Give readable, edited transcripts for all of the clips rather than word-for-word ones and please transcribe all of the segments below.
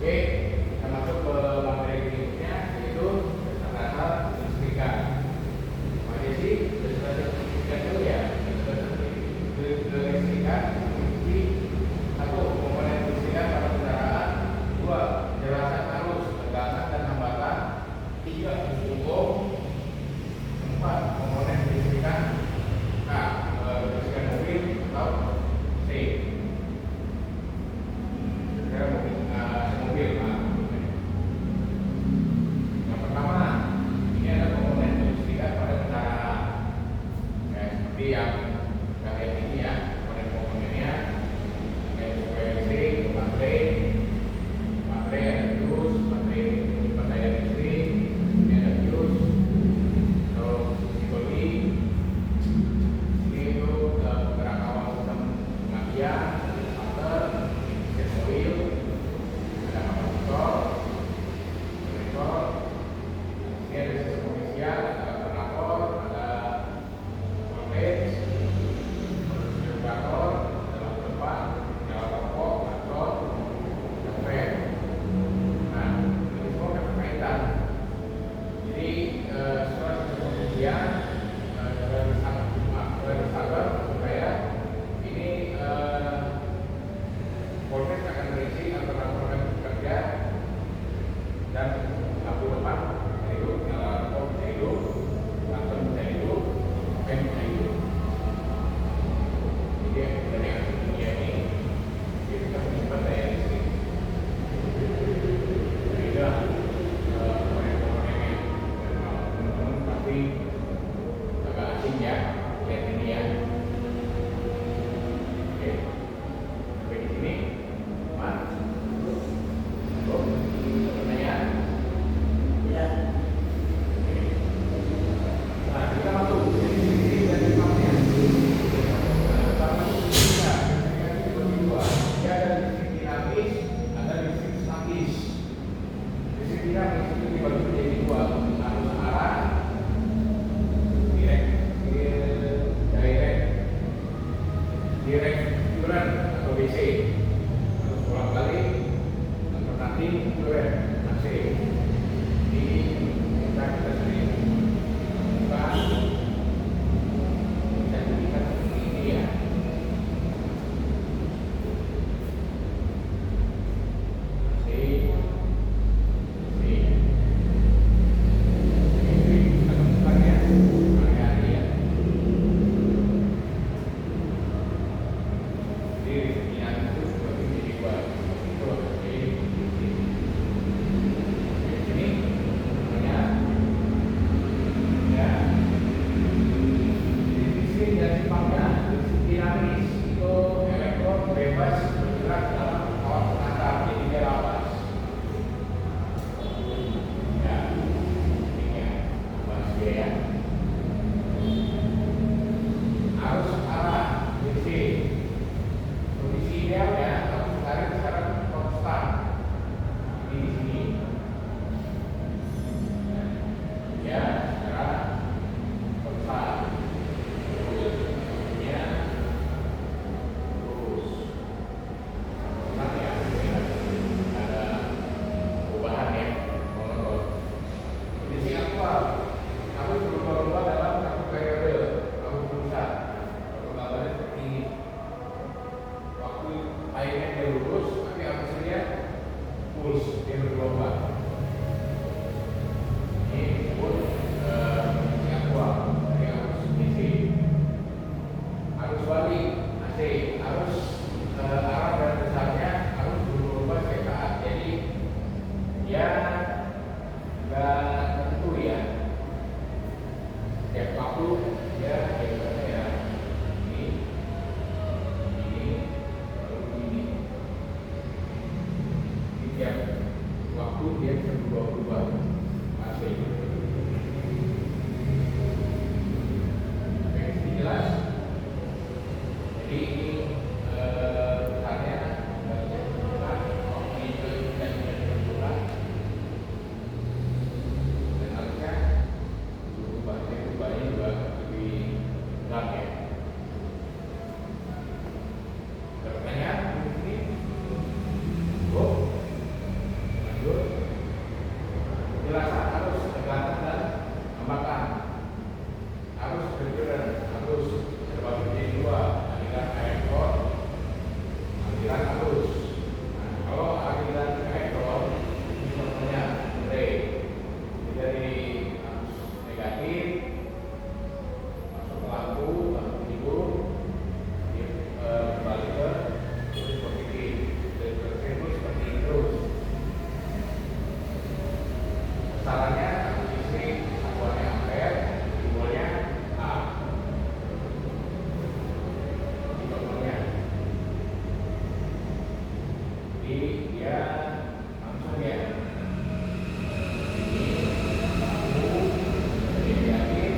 Oke, kita masuk ke materi berikutnya yaitu rata-rata listrikan. Jadi sih listrikan itu ya listrikan di satu komponen listrikan pada kendaraan, dua jelasan arus, tegangan dan hambatan, tiga hukum, empat komponen listrikan listrikan mobil atau C. Mobil. Yang pertama, ini ada komponen listrikan pada kendaraan. Seperti yang kalian ini ya, komponen-komponennya kayak listrik, baterai ada fuse, baterai listrik, ini ada fuse, terus psikologi, ini itu gerak awal sistem pengalian, motor, oil, ada kapasitor, monitor, ini ada sistem pengisian, ada alternator, ada voltage, regulator, ada lampu depan, nyala pokok, kontrol, dan fan. Nah, ini semua berkaitan. Jadi setelah sistem pengisian, dari sabar supaya ini voltage akan berisi alternator akan bekerja dan lampu depan bisa hidup, nyala pokok bisa hidup, lampu bisa hidup, fan bisa hidup. Jadi dari yang dunia ini kita menyimpan daya listrik. Jadi itu komponen-komponennya. Dan kalau teman-teman pasti agak asing ya lihat ini ya. Oke, sampai di sini. Pertanyaan? Ya. Nah, kita masuk ke sini dan tempatnya. Pertama kita dibagi dua. Dia ada listrik dinamis, ada listrik statis. Listrik dinamis itu dibagi menjadi dua, arus arah, direct current atau DC. Terus bolak-balik alternatif current AC. Ini kita sering bukan kita jadikan seperti ini ya. AC, ini kita temukan ya hari-hari ya. Jadi yang itu seperti ini dibuat itu jadi ini namanya ya listrik dan sifatnya listrik dinamis itu elektron bebas bergerak dalam kawat pengantar jadi dia lapas ya ini ya bahas dia ya arus arah DC kondisi idealnya harus mencari secara konstan di sini ya secara konstan ya terus konstan ya ada perubahan ya monoton kondisi aktual harus berubah-ubah dalam satu periode lalu pusat gambarnya seperti ini. Waktu airnya dia lurus, tapi arusnya puls, dia bergelombang. Ini disebut kondisi aktual dari arus DC. Arus balik AC, arus arah dan besarnya harus berubah setiap saat. Jadi ya nggak tentu ya. Setiap waktu ya setiap waktu dia bisa berubah-ubah AC. Oke, jelas. Jadi ini besarnya waktu itu tidak berubah dan harusnya berubahnya juga lebih berat ya. Pertanyaan ini? Jadi dia langsung ya. Ini lampu, jadi diakin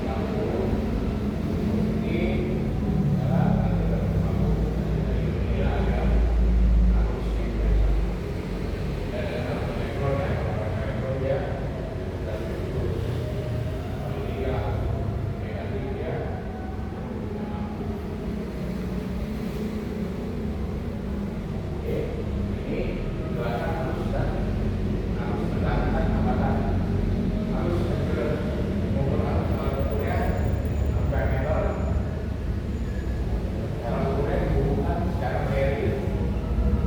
lampu ini adalah nanti lampu ini ada harus diperiksa. Dan ada elektron ya, elektron dia dari terus ini ya negatif ya. Oke, ini gelasan harus mendatangkan hambatan, harus mengukur ukurnya sampai meter. Cara ukurnya dihubungkan secara seri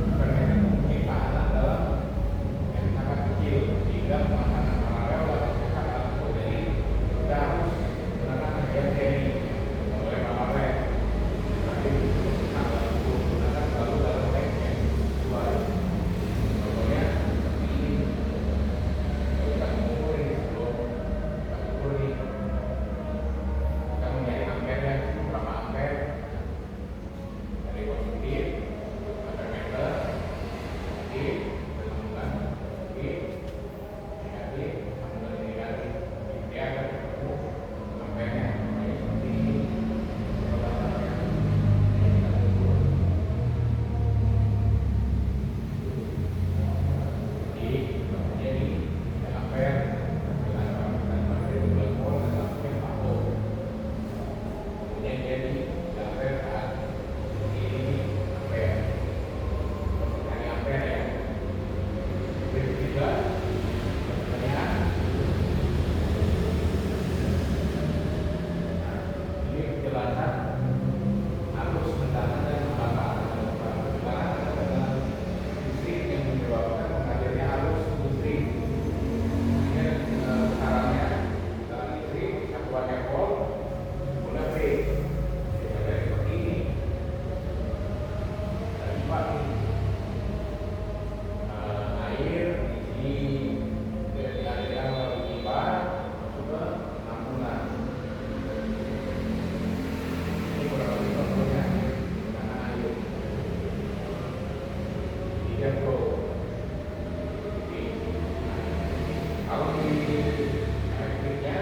sampai meter mempunyai tahanan dalam yang sangat kecil sehingga pemasangan paralel dapat sangat ukur. Jadi kita harus menggunakan bagian seri, tidak boleh paralel. Nanti tanggal ukur gunakan selalu dalam range yang sesuai. Contohnya seperti ini. Kalau kita mengukur ini sebelum kita ukur ini, kita mencari ampernya berapa ampere dari positif sampai meter, positif sambungkan positif, negatif sambungkan negatif. Dia akan ketemu ampernya seperti ini. Batasannya kita ukur. Jadi kemudian ini ampere dengan kapasitas baterai 12 volt dan sampai 4 volt. Kemudian jadi ampere saat ini ampere. Dari ampere ya. Berikut juga pertanyaan. Nah, ini penjelasan arus mendalam dan hambatan. Sekarang adalah listrik yang menyebabkan mengalirnya arus listrik. Ini caranya dalam listrik satuannya volt, guna V. Jadi seperti ini. Dan coba ini air di sini dari melalui pipa masuk ke lampunan. Ini kurang lebih contohnya menggunakan air. Dia pro. Oke. Kalau di elektriknya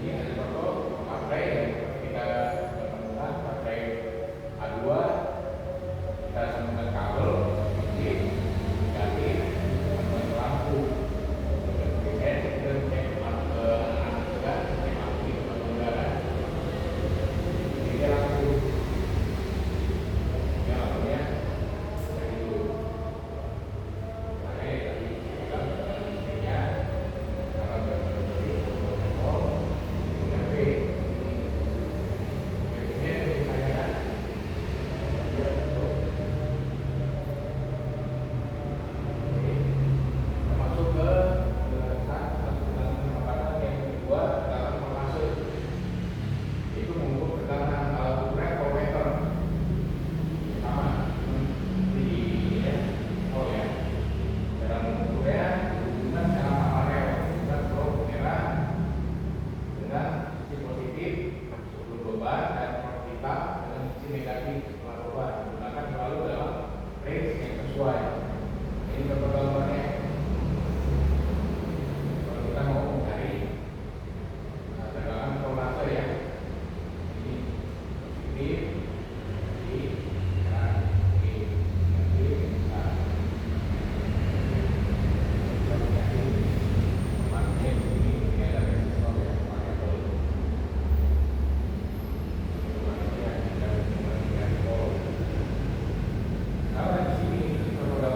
ini ada contoh baterai ya. Kita temukan baterai A2, kita sambungkan kabel positif, negatif, sambungkan ke lampu. Kemudian kita cek lampu anak juga, cek lampu di tempat udara. Jadi dia lampu. Dia lampunya dari dulu. Makanya tadi kita bilang listriknya kalau berfungsi volt, punya V. Kemudian ditanyakan dia untuk masuk ke hambatan yang kedua dalam masuk itu mengukur tekanan alat ukurnya voltmeter. Sama di ya, oh ya. Dalam mengukurnya dihubungkan secara paralel dengan probe merah dengan sisi positif sebelum beban dan probe hitam dengan sisi negatif setelah beban. Gunakan selalu dalam range yang sesuai. Ini contoh gambarnya. Kalau kita mau mencari tegangan voltase ya, ini positif, ini dan ini negatif, nah. Kita mencari magnet ini ada resistor ya, variabel. Magnetnya ada 9 volt. Kalau di sini contoh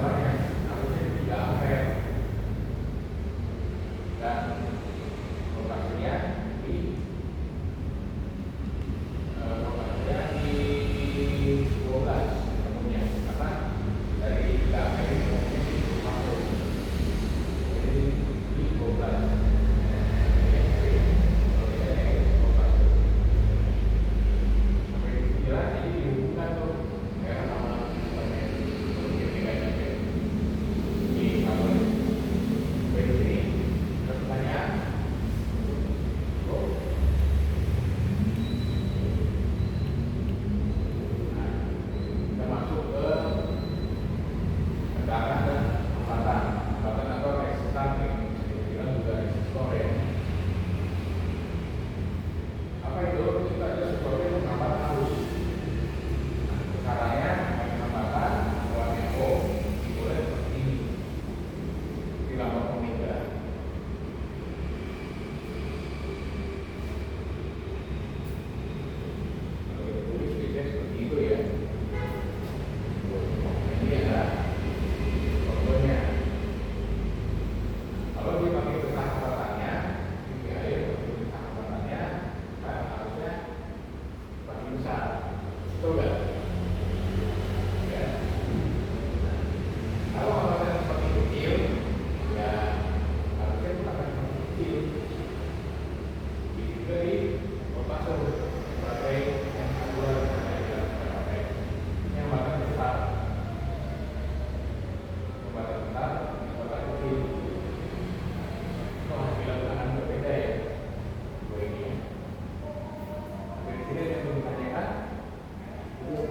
darah dan hambatan. Hambatan atau resistan yang bilang juga resistor ya. Apa itu? Itu ada sesuatu yang menghambat arus. Caranya hambatan awalnya O dimulai seperti ini di lambang omega. Kalau kita tulis biasanya seperti itu ya. Ini adalah contohnya. Kalau dia pakai peta hambatannya, ini air pakai peta hambatannya, kan harusnya makin besar. Betul nggak? Ya. Kalau hambatan seperti kecil, ya harusnya itu akan semakin kecil. Begitu dari potasium sebagai yang kedua yang kita pakai. Ini hambatan besar. Hambatan besar, hambatan kecil. Oh, bilang-bilangan berbeda ya. Dua ini ya. Dari sini ada yang belum ditanyakan? Tuh.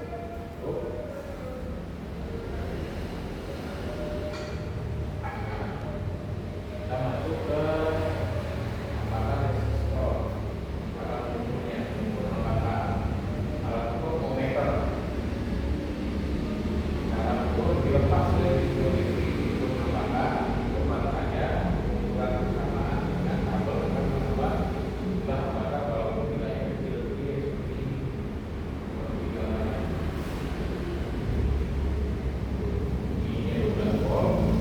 Kita masuk ke hambatan resistor. Alat ukurnya, ukur hambatan. Alat ukur ohmmeter. Alat ukur dilepas dari geometri ukur hambatan, kematakannya, ukuran kesamaan dengan tabel akan menambah jumlah hambatan walaupun nilainya kecil seperti ini. Seperti gambarnya. Ini 12 volt.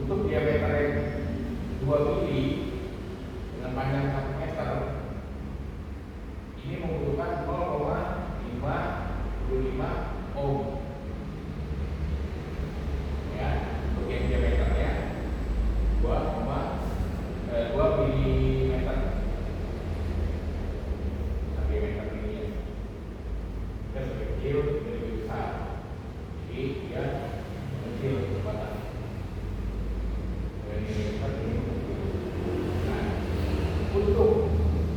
Untuk diameter yang 2 mili dengan panjang 1 meter, ini membutuhkan 0,55 ohm. Ya, untuk yang diameternya 2 milimeter. Diameter ini ya. Kita lebih kecil, lebih besar. Jadi dia kecil kekuatan. Nah, untuk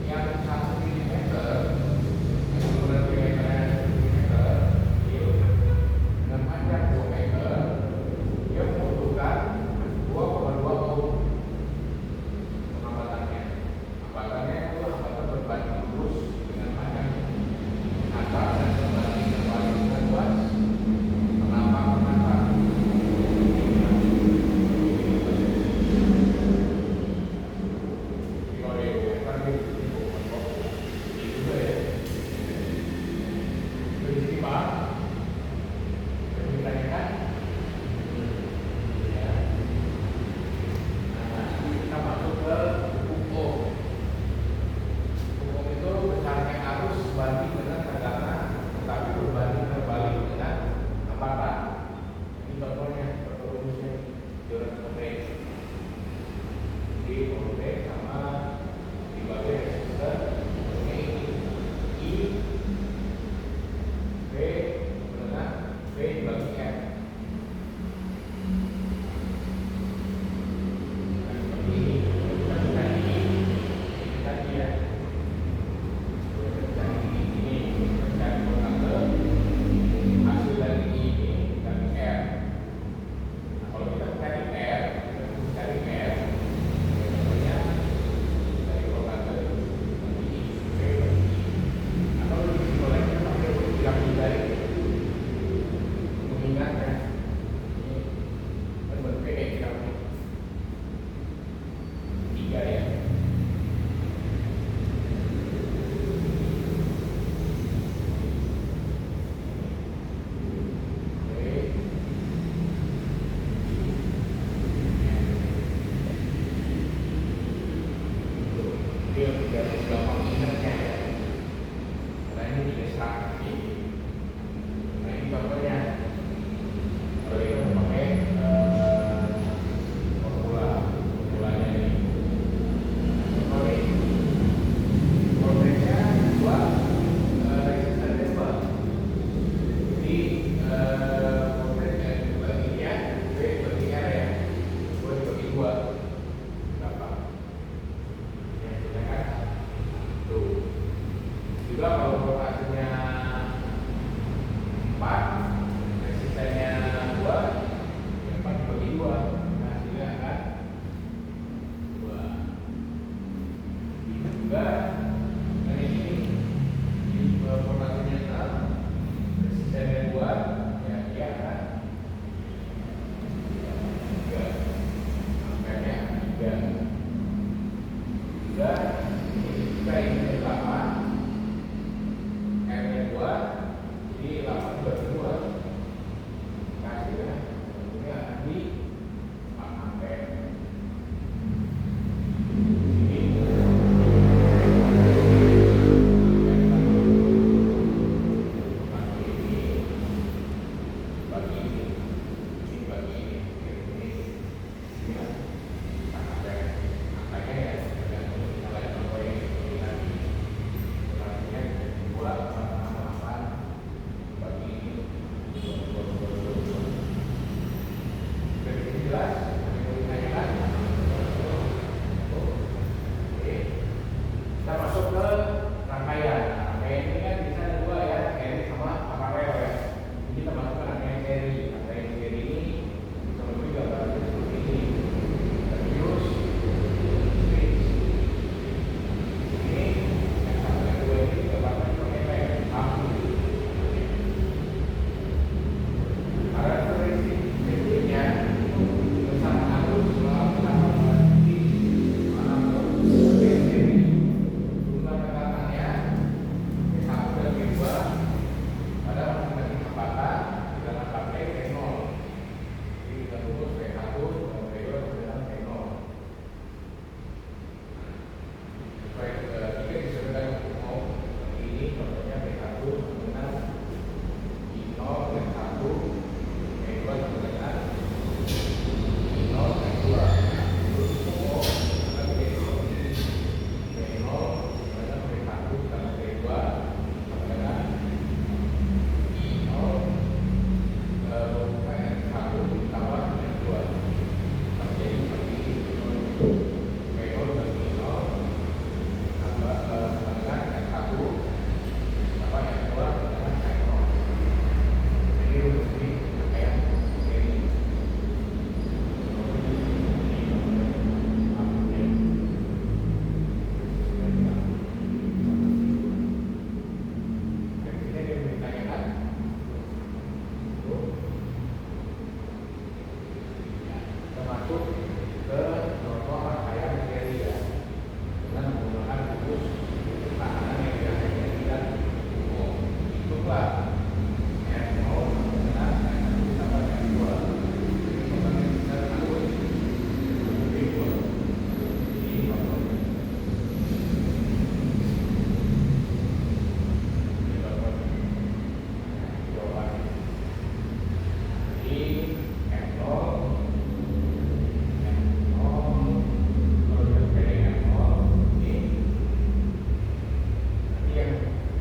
yang 1 mm, yang ukuran diameternya 1 mm, dengan panjang 2 meter, dia membutuhkan 2,2 ohm hambatannya. Hambatannya itu hambatan berbanding lurus dengan panjang atas dan berbanding terbalik.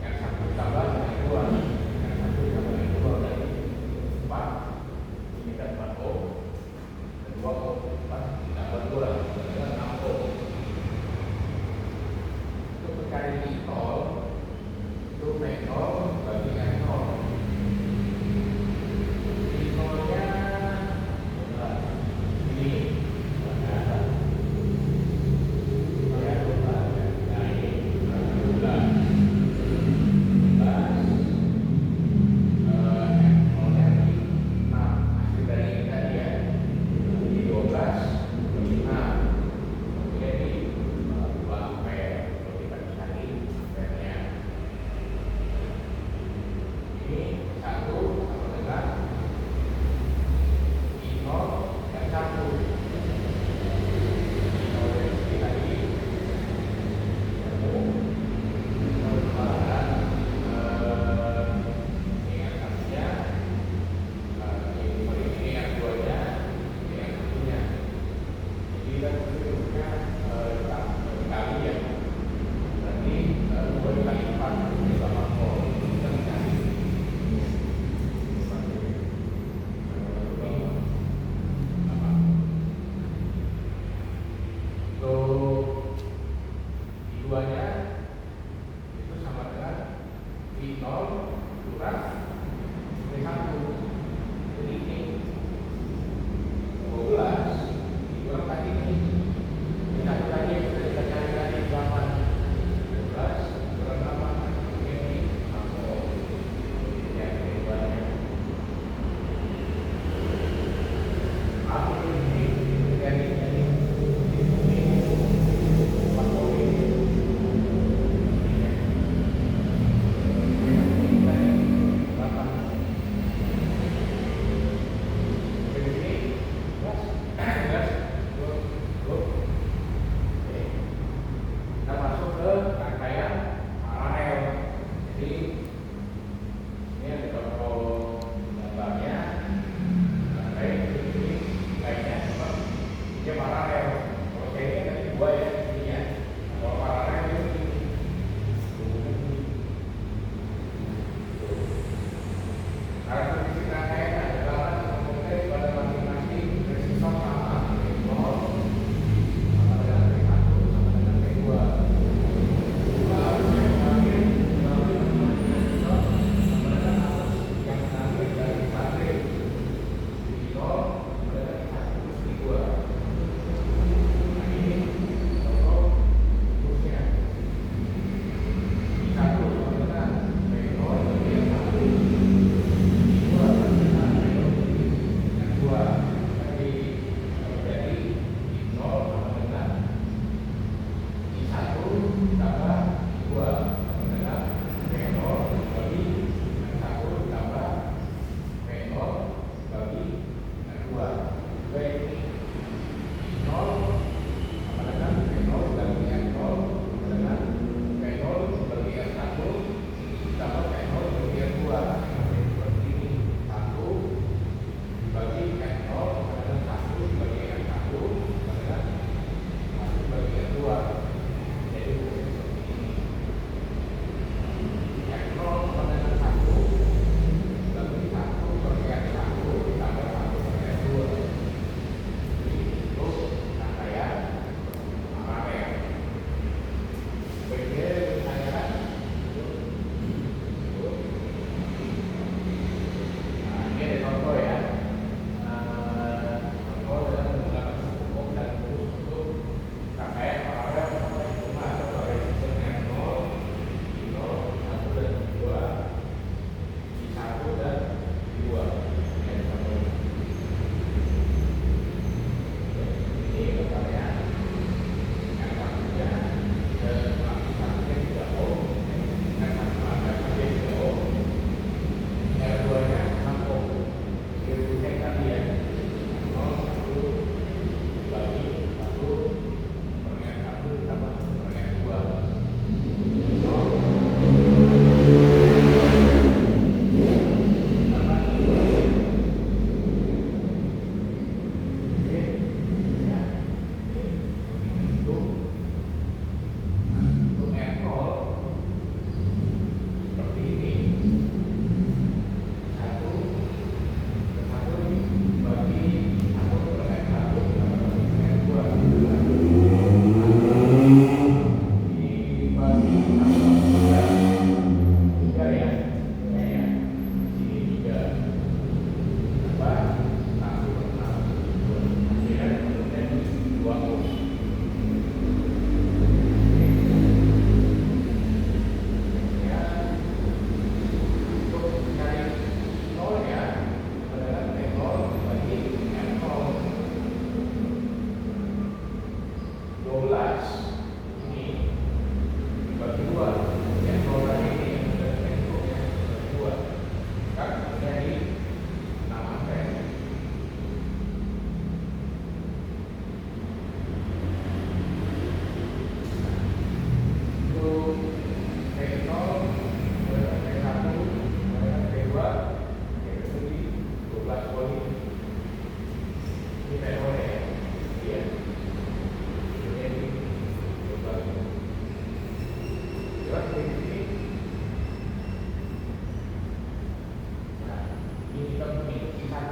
yang satu tambah yang dua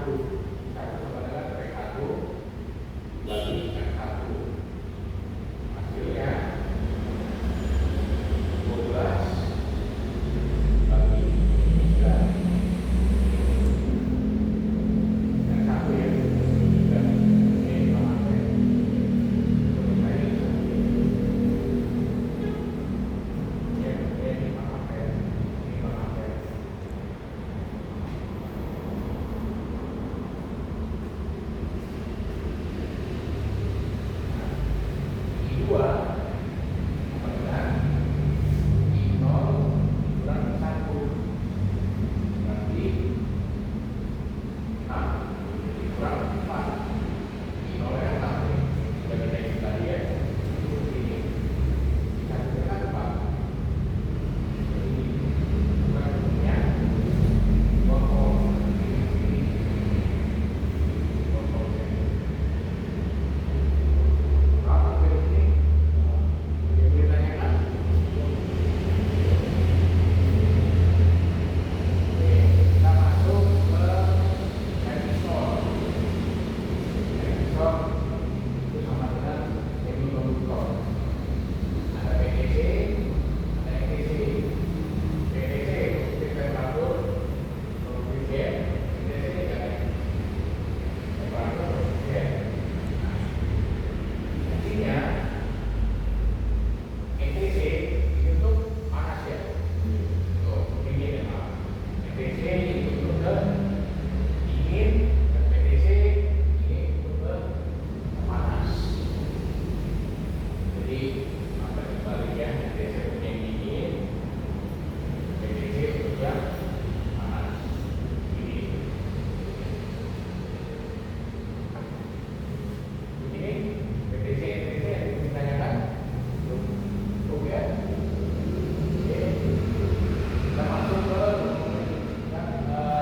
Satu sama dengan P1 bagi N1. Hasilnya 12 bagi 3. N1 ya. Dan ini sama P.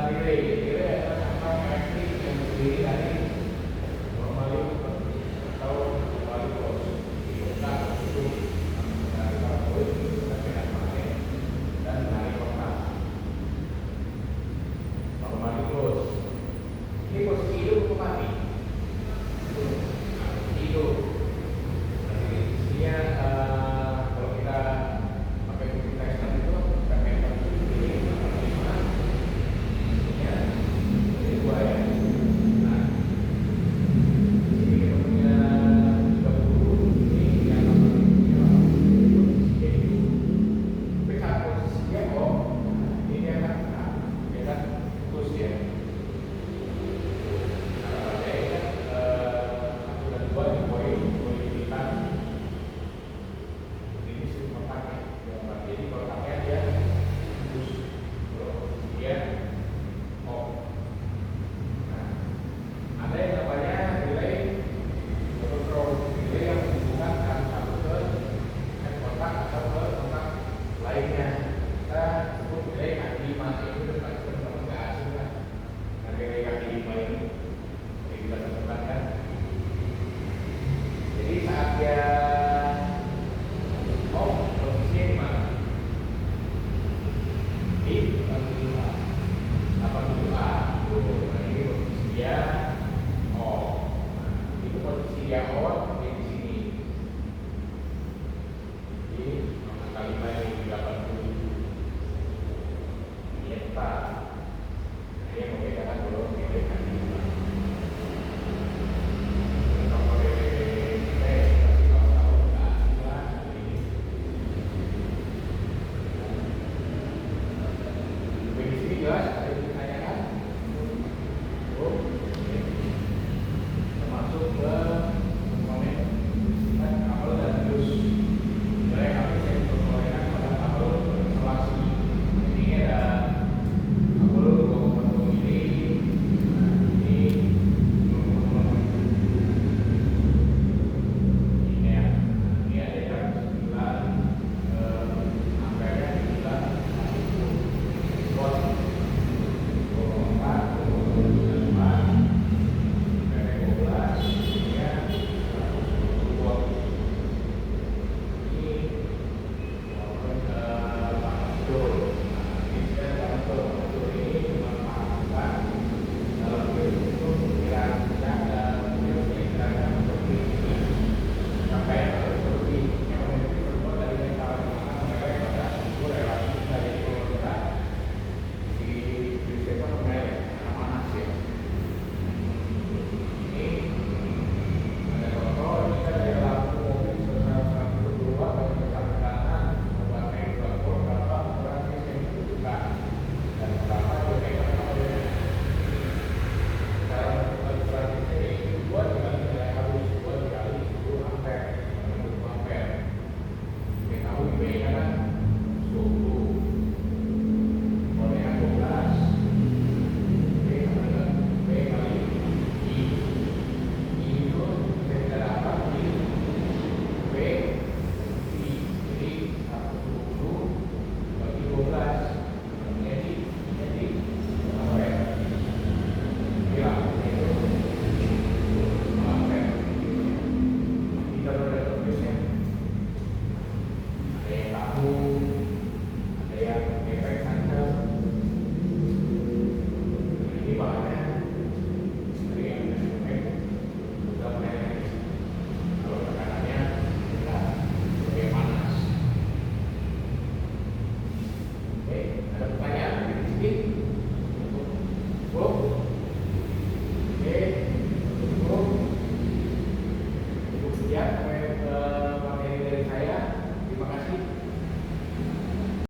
Relay adalah cabang elektrik yang terdiri dari